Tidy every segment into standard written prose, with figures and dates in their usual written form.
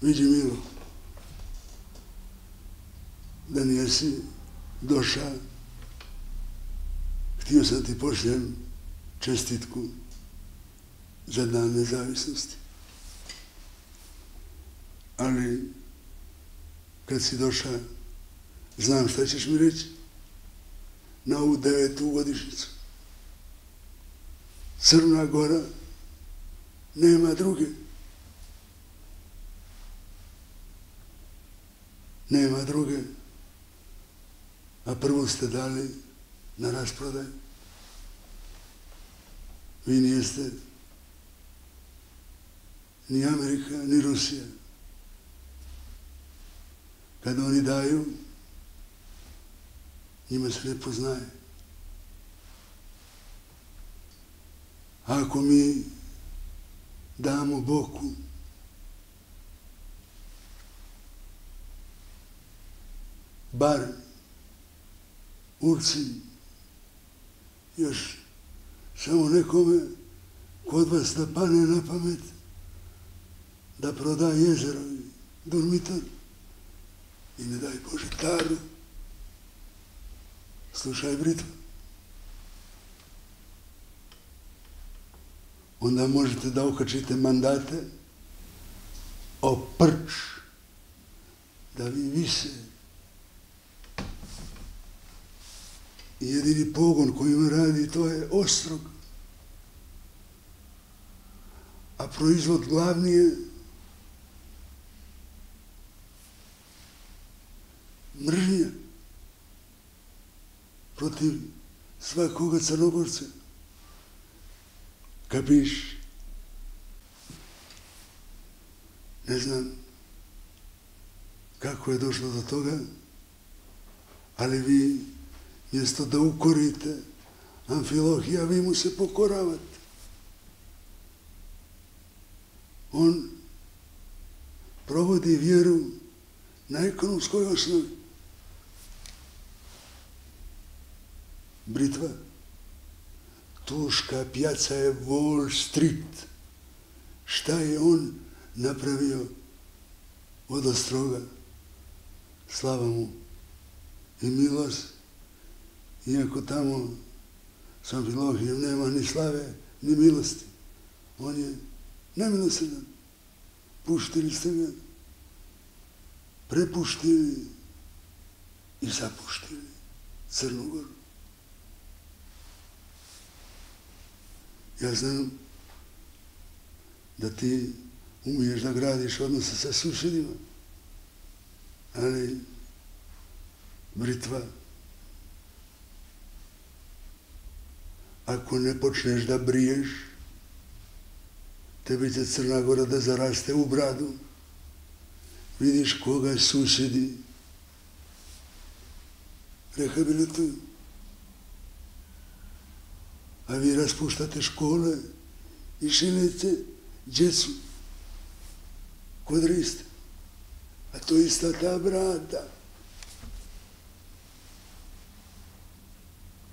Vidi Milo, da nijesi došao, htio sam ti pošljem čestitku za dan nezavisnosti. Ali, kad si došao, znam šta ćeš mi reći na ovu 9. godišnjicu. Crna Gora nema druge. Nema druge. A prvu ste dali na rasprodaj. Vi nijeste ni Amerika, ni Rusija. Kad oni daju, njima se ne poznaje. Ako mi damo boku, bar Urci, još samo nekome kod vas da pane na pamet da proda jezero i Durmitor i ne daj Bože Taru, slušaj Britva. Onda možete da okačite mandate o prč, da vi vise. I jedini pogon kojima radi to je ostrog. A proizvod glavni je mržnja protiv svakoga Crnogorca. Kapiš? Ne znam kako je došlo do toga, ali vi mjesto da ukorite Amfilohija, vi mu se pokoravate. On provodi vjeru na ekonomskoj osnovi. Britva, turška pijaca je Wall Street. Šta je on napravio od Ostroga? Slava mu i milost. Iako tamo s Amfilohijem nema ni slave, ni milosti. On je nemilosrdan. Puštili ste ga, prepuštili i zapuštili Crnu Goru. Ja znam da ti umiješ da gradiš odnose sa susjedima, ali Britva, ako ne počneš da briješ, tebi će Crna Gora da zaraste u bradu. Vidiš koga susjedi rehabilituju. A vi raspuštate škole i šinete djecu kod Riste. A to je ista ta brada.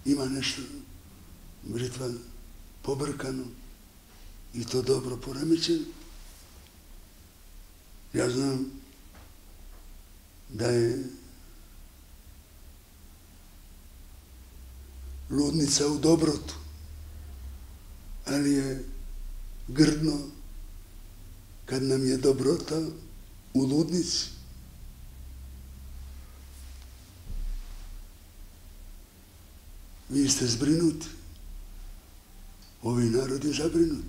Ima nešto Britva pobrkano i to dobro poremećeno. Ja znam da je ludnica u dobrotu, ali je grdno kad nam je dobrota u ludnici. Vi ste zbrinuti, ovi narod je zabrinut.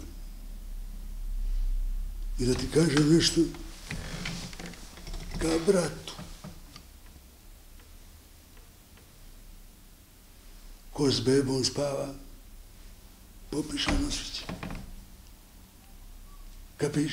I da ti kažem nešto ka bratu. Ko s bebom spava, popiša nosići. Kapiš?